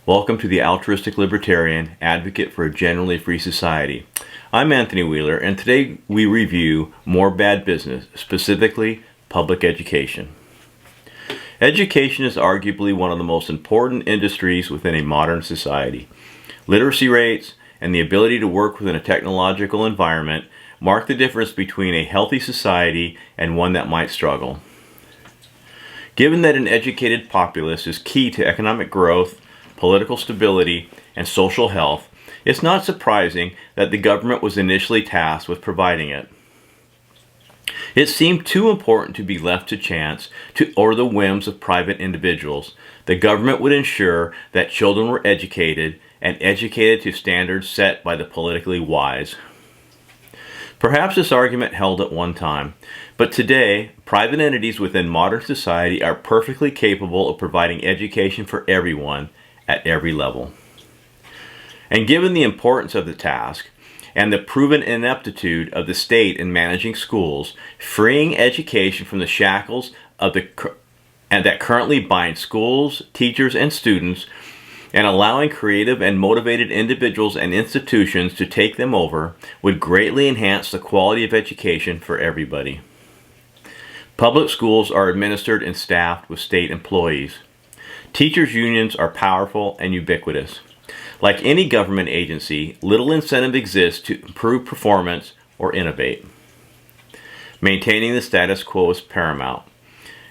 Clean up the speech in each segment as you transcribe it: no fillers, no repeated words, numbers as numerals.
Welcome to the Altruistic Libertarian, advocate for a generally free society. I'm Anthony Wheeler, and today we review more bad business, specifically public education. Education is arguably one of the most important industries within a modern society. Literacy rates and the ability to work within a technological environment mark the difference between a healthy society and one that might struggle. Given that an educated populace is key to economic growth, political stability, and social health, it's not surprising that the government was initially tasked with providing it. It seemed too important to be left to chance or the whims of private individuals. The government would ensure that children were educated and educated to standards set by the politically wise. Perhaps this argument held at one time, but today, private entities within modern society are perfectly capable of providing education for everyone at every level. And given the importance of the task and the proven ineptitude of the state in managing schools, freeing education from the shackles of that currently bind schools, teachers, and students, and allowing creative and motivated individuals and institutions to take them over would greatly enhance the quality of education for everybody. Public schools are administered and staffed with state employees. Teachers' unions are powerful and ubiquitous. Like any government agency, little incentive exists to improve performance or innovate. Maintaining the status quo is paramount.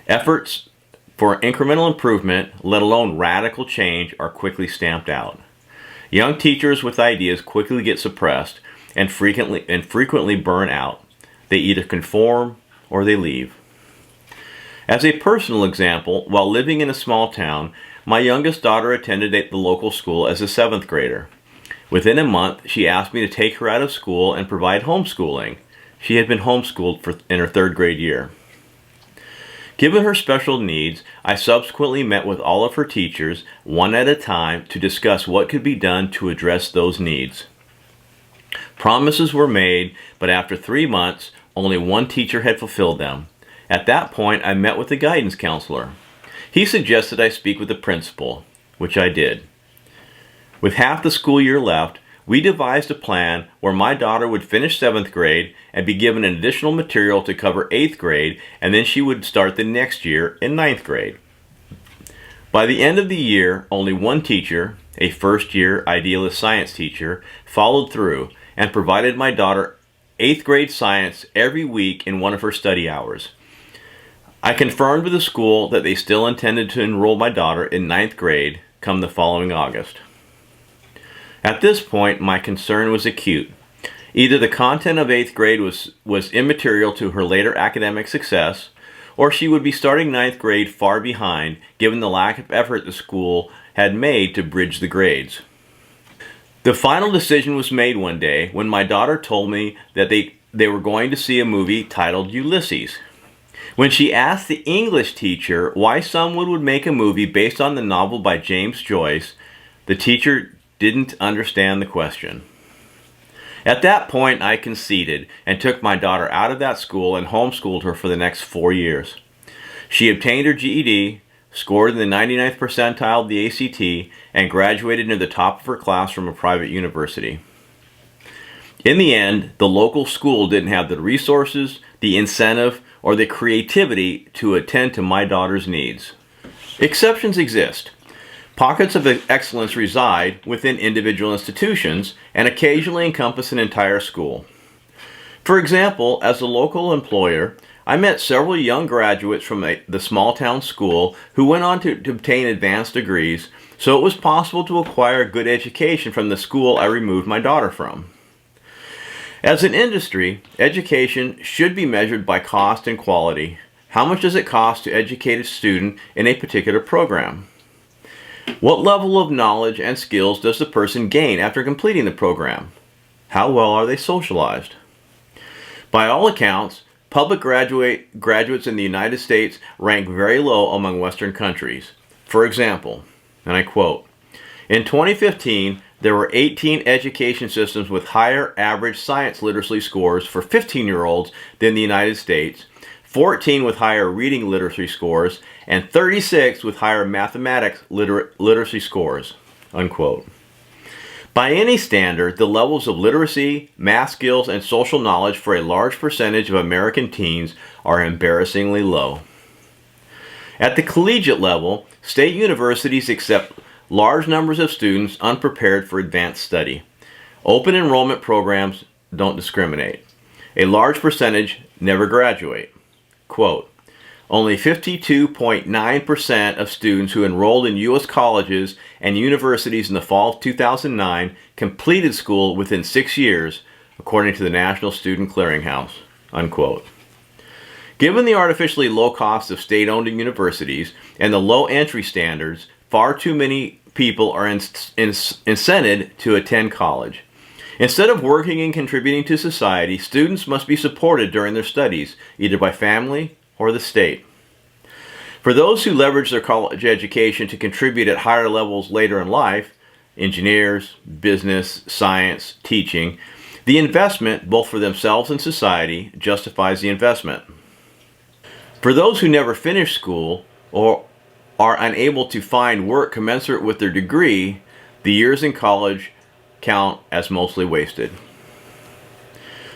Efforts for incremental improvement, let alone radical change, are quickly stamped out. Young teachers with ideas quickly get suppressed and frequently burn out. They either conform or they leave. As a personal example, while living in a small town, my youngest daughter attended the local school as a 7th grader. Within a month, she asked me to take her out of school and provide homeschooling. She had been homeschooled in her 3rd grade year. Given her special needs, I subsequently met with all of her teachers, one at a time, to discuss what could be done to address those needs. Promises were made, but after 3 months, only one teacher had fulfilled them. At that point, I met with the guidance counselor. He suggested I speak with the principal, which I did. With half the school year left, we devised a plan where my daughter would finish 7th grade and be given an additional material to cover 8th grade, and then she would start the next year in 9th grade. By the end of the year, only one teacher, a first-year idealist science teacher, followed through and provided my daughter 8th grade science every week in one of her study hours. I confirmed with the school that they still intended to enroll my daughter in 9th grade come the following August. At this point, my concern was acute. Either the content of 8th grade was immaterial to her later academic success, or she would be starting 9th grade far behind, given the lack of effort the school had made to bridge the grades. The final decision was made one day when my daughter told me that they were going to see a movie titled Ulysses. When she asked the English teacher why someone would make a movie based on the novel by James Joyce, the teacher didn't understand the question. At that point, I conceded and took my daughter out of that school and homeschooled her for the next 4 years. She obtained her GED, scored in the 99th percentile of the ACT, and graduated near the top of her class from a private university. In the end, the local school didn't have the resources, the incentive, or the creativity to attend to my daughter's needs. Exceptions exist. Pockets of excellence reside within individual institutions and occasionally encompass an entire school. For example, as a local employer, I met several young graduates from the small town school who went on to obtain advanced degrees, so it was possible to acquire a good education from the school I removed my daughter from. As an industry, education should be measured by cost and quality. How much does it cost to educate a student in a particular program? What level of knowledge and skills does the person gain after completing the program? How well are they socialized? By all accounts, public graduates in the United States rank very low among Western countries. For example, and I quote, "In 2015, there were 18 education systems with higher average science literacy scores for 15-year-olds than the United States, 14 with higher reading literacy scores, and 36 with higher mathematics literacy scores." unquote. By any standard, the levels of literacy, math skills, and social knowledge for a large percentage of American teens are embarrassingly low. At the collegiate level, state universities accept large numbers of students unprepared for advanced study. Open enrollment programs don't discriminate. A large percentage never graduate. Quote, only 52.9% of students who enrolled in U.S. colleges and universities in the fall of 2009 completed school within 6 years, according to the National Student Clearinghouse, unquote. Given the artificially low cost of state-owned universities and the low entry standards, far too many people are incented to attend college. Instead of working and contributing to society, students must be supported during their studies, either by family or the state. For those who leverage their college education to contribute at higher levels later in life, engineers, business, science, teaching, the investment, both for themselves and society, justifies the investment. For those who never finish school or are unable to find work commensurate with their degree, the years in college count as mostly wasted.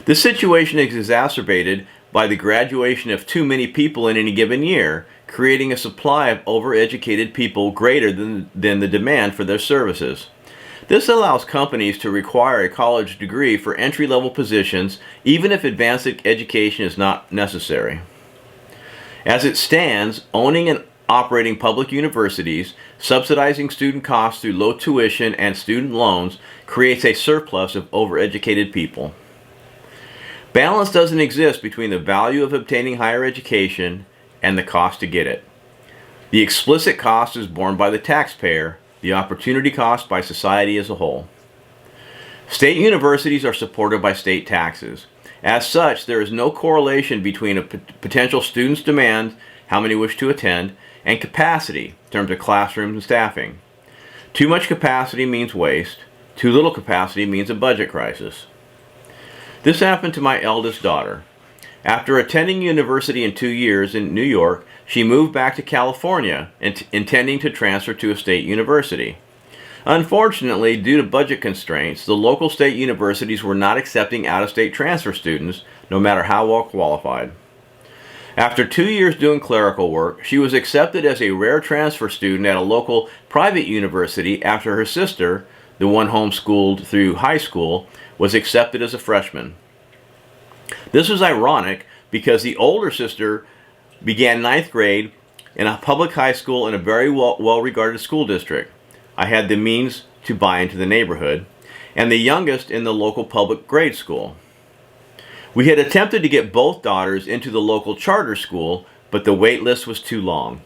This situation is exacerbated by the graduation of too many people in any given year, creating a supply of overeducated people greater than the demand for their services. This allows companies to require a college degree for entry-level positions, even if advanced education is not necessary. As it stands, owning and operating public universities, subsidizing student costs through low tuition and student loans, creates a surplus of overeducated people. Balance doesn't exist between the value of obtaining higher education and the cost to get it. The explicit cost is borne by the taxpayer, the opportunity cost by society as a whole. State universities are supported by state taxes. As such, there is no correlation between a potential student's demand, how many wish to attend, and capacity in terms of classrooms and staffing. Too much capacity means waste. Too little capacity means a budget crisis. This happened to my eldest daughter. After attending university in 2 years in New York, she moved back to California, intending to transfer to a state university. Unfortunately, due to budget constraints, the local state universities were not accepting out-of-state transfer students, no matter how well qualified. After 2 years doing clerical work, she was accepted as a rare transfer student at a local private university after her sister, the one homeschooled through high school, was accepted as a freshman. This was ironic because the older sister began 9th grade in a public high school in a very well-regarded school district. I had the means to buy into the neighborhood, and the youngest in the local public grade school. We had attempted to get both daughters into the local charter school, but the wait list was too long.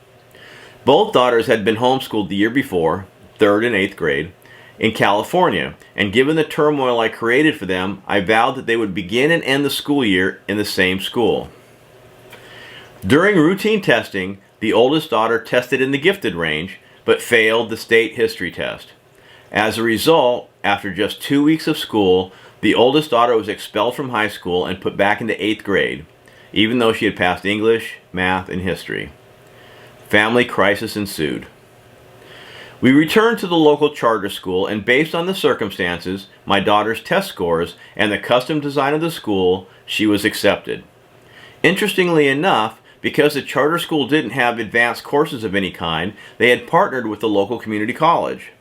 Both daughters had been homeschooled the year before, 3rd and 8th grade, in California, and given the turmoil I created for them, I vowed that they would begin and end the school year in the same school. During routine testing, the oldest daughter tested in the gifted range, but failed the state history test. As a result, after just 2 weeks of school, the oldest daughter was expelled from high school and put back into 8th grade, even though she had passed English, math, and history. Family crisis ensued. We returned to the local charter school, and based on the circumstances, my daughter's test scores, and the custom design of the school, she was accepted. Interestingly enough, because the charter school didn't have advanced courses of any kind, they had partnered with the local community college.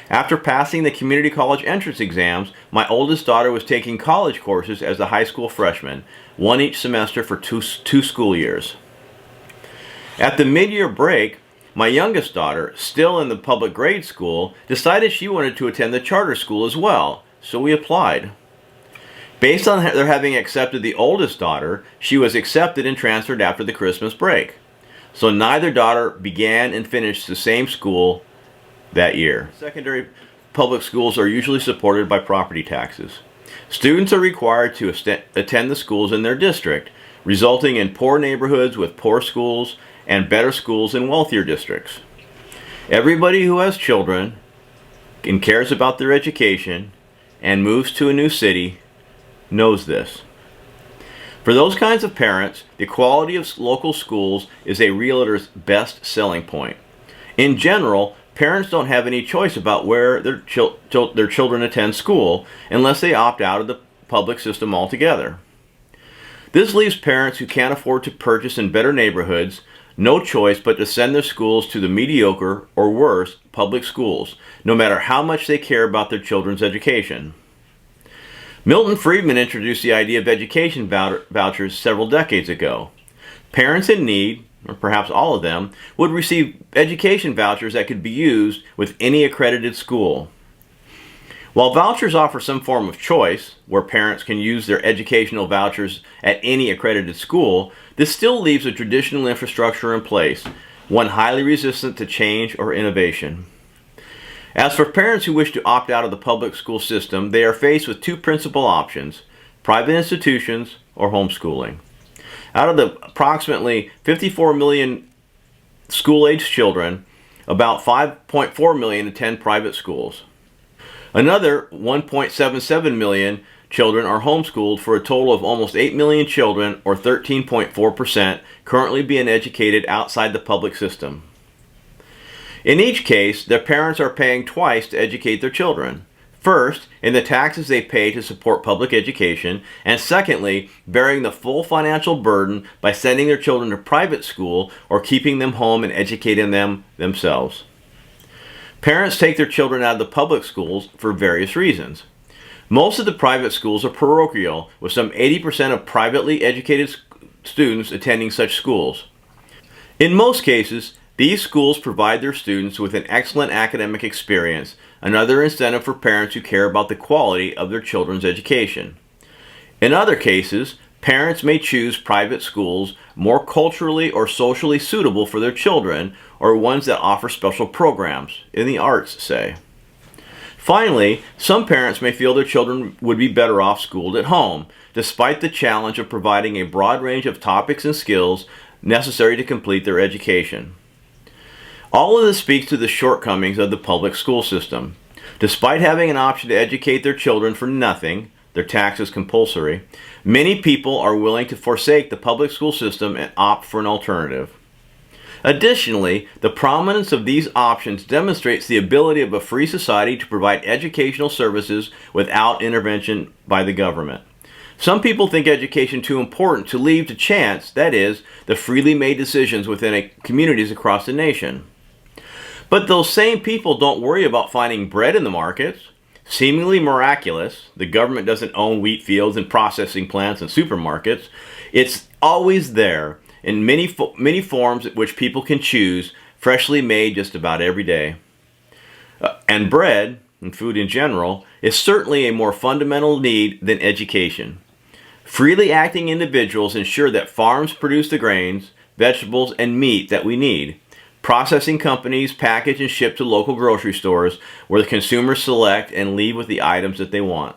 After passing the community college entrance exams, my oldest daughter was taking college courses as a high school freshman, one each semester for two school years. At the mid-year break, my youngest daughter, still in the public grade school, decided she wanted to attend the charter school as well, so we applied. Based on their having accepted the oldest daughter, she was accepted and transferred after the Christmas break. So neither daughter began and finished the same school that year. Secondary public schools are usually supported by property taxes. Students are required to attend the schools in their district, resulting in poor neighborhoods with poor schools and better schools in wealthier districts. Everybody who has children and cares about their education and moves to a new city knows this. For those kinds of parents, the quality of local schools is a realtor's best selling point. In general, parents don't have any choice about where their children attend school unless they opt out of the public system altogether. This leaves parents who can't afford to purchase in better neighborhoods no choice but to send their schools to the mediocre or worse public schools, no matter how much they care about their children's education. Milton Friedman introduced the idea of education vouchers several decades ago. Parents in need, or perhaps all of them, would receive education vouchers that could be used with any accredited school. While vouchers offer some form of choice, where parents can use their educational vouchers at any accredited school, this still leaves a traditional infrastructure in place, one highly resistant to change or innovation. As for parents who wish to opt out of the public school system, they are faced with two principal options: private institutions or homeschooling. Out of the approximately 54 million school-aged children, about 5.4 million attend private schools. Another 1.77 million children are homeschooled, for a total of almost 8 million children, or 13.4%, currently being educated outside the public system. In each case, their parents are paying twice to educate their children. First, in the taxes they pay to support public education, and secondly, bearing the full financial burden by sending their children to private school or keeping them home and educating them themselves. Parents take their children out of the public schools for various reasons. Most of the private schools are parochial, with some 80% of privately educated students attending such schools. In most cases, these schools provide their students with an excellent academic experience, another incentive for parents who care about the quality of their children's education. In other cases, parents may choose private schools more culturally or socially suitable for their children, or ones that offer special programs, in the arts, say. Finally, some parents may feel their children would be better off schooled at home, despite the challenge of providing a broad range of topics and skills necessary to complete their education. All of this speaks to the shortcomings of the public school system. Despite having an option to educate their children for nothing, their taxes compulsory, many people are willing to forsake the public school system and opt for an alternative. Additionally, the prominence of these options demonstrates the ability of a free society to provide educational services without intervention by the government. Some people think education too important to leave to chance, that is, the freely made decisions within communities across the nation. But those same people don't worry about finding bread in the markets. Seemingly miraculous, the government doesn't own wheat fields and processing plants and supermarkets. It's always there in many forms which people can choose, freshly made just about every day. And bread, and food in general, is certainly a more fundamental need than education. Freely acting individuals ensure that farms produce the grains, vegetables, and meat that we need. Processing companies package and ship to local grocery stores where the consumers select and leave with the items that they want.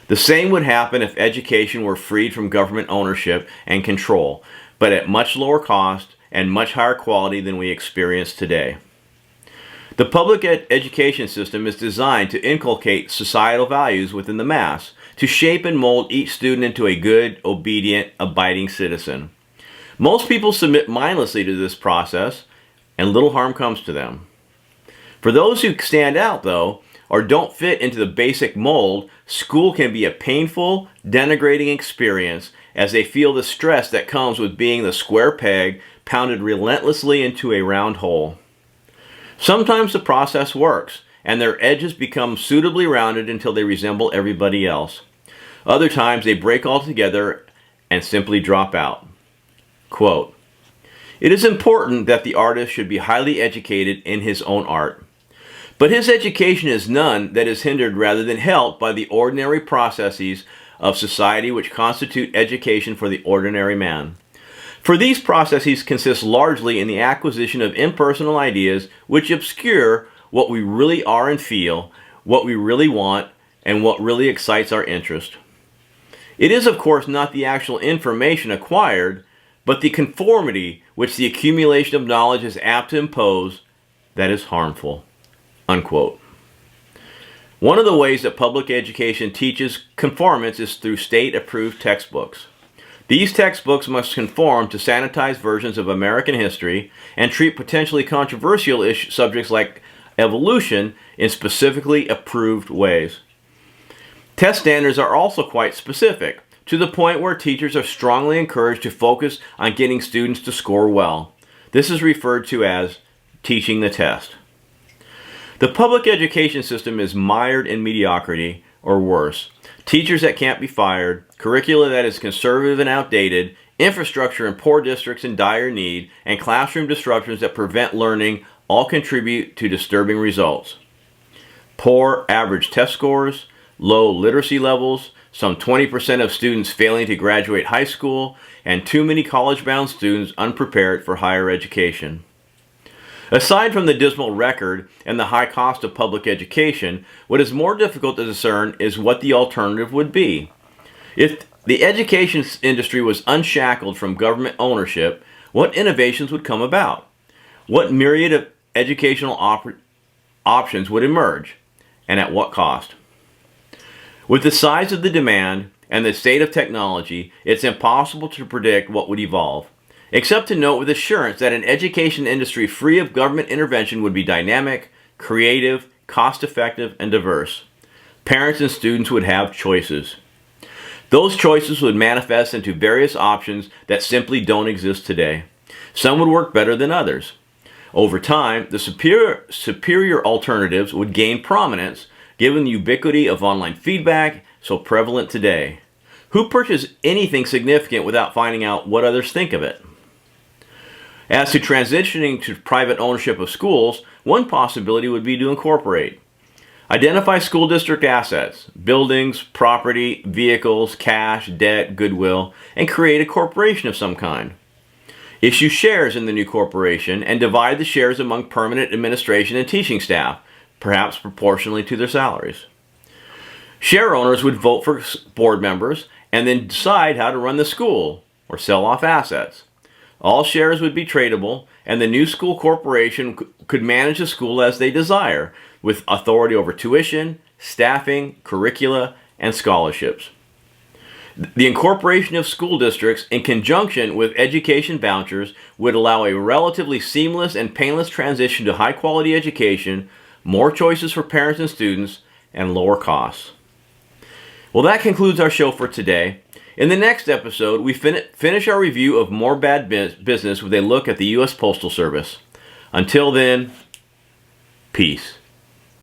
The same would happen if education were freed from government ownership and control, but at much lower cost and much higher quality than we experience today. The public education system is designed to inculcate societal values within the mass, to shape and mold each student into a good, obedient, abiding citizen. Most people submit mindlessly to this process, and little harm comes to them. For those who stand out, though, or don't fit into the basic mold, school can be a painful, denigrating experience, as they feel the stress that comes with being the square peg pounded relentlessly into a round hole. Sometimes the process works, and their edges become suitably rounded until they resemble everybody else. Other times they break altogether and simply drop out. Quote, "It is important that the artist should be highly educated in his own art. But his education is none that is hindered rather than helped by the ordinary processes of society which constitute education for the ordinary man. For these processes consist largely in the acquisition of impersonal ideas which obscure what we really are and feel, what we really want, and what really excites our interest. It is, of course, not the actual information acquired, but the conformity which the accumulation of knowledge is apt to impose that is harmful." Unquote. One of the ways that public education teaches conformance is through state-approved textbooks. These textbooks must conform to sanitized versions of American history and treat potentially controversial subjects like evolution in specifically approved ways. Test standards are also quite specific, to the point where teachers are strongly encouraged to focus on getting students to score well. This is referred to as teaching the test. The public education system is mired in mediocrity, or worse. Teachers that can't be fired, curricula that is conservative and outdated, infrastructure in poor districts in dire need, and classroom disruptions that prevent learning all contribute to disturbing results. Poor average test scores, low literacy levels, some 20% of students failing to graduate high school, and too many college-bound students unprepared for higher education. Aside from the dismal record and the high cost of public education, what is more difficult to discern is what the alternative would be. If the education industry was unshackled from government ownership, what innovations would come about? What myriad of educational options would emerge, and at what cost? With the size of the demand and the state of technology, it's impossible to predict what would evolve, except to note with assurance that an education industry free of government intervention would be dynamic, creative, cost-effective, and diverse. Parents and students would have choices. Those choices would manifest into various options that simply don't exist today. Some would work better than others. Over time, the superior alternatives would gain prominence, given the ubiquity of online feedback so prevalent today. Who purchases anything significant without finding out what others think of it? As to transitioning to private ownership of schools, one possibility would be to incorporate. Identify school district assets, buildings, property, vehicles, cash, debt, goodwill, and create a corporation of some kind. Issue shares in the new corporation and divide the shares among permanent administration and teaching staff, perhaps proportionally to their salaries. Share owners would vote for board members and then decide how to run the school or sell off assets. All shares would be tradable, and the new school corporation could manage the school as they desire, with authority over tuition, staffing, curricula, and scholarships. The incorporation of school districts in conjunction with education vouchers would allow a relatively seamless and painless transition to high-quality education, more choices for parents and students, and lower costs. Well, that concludes our show for today. In the next episode, we finish our review of More Bad Business with a look at the U.S. Postal Service. Until then, peace.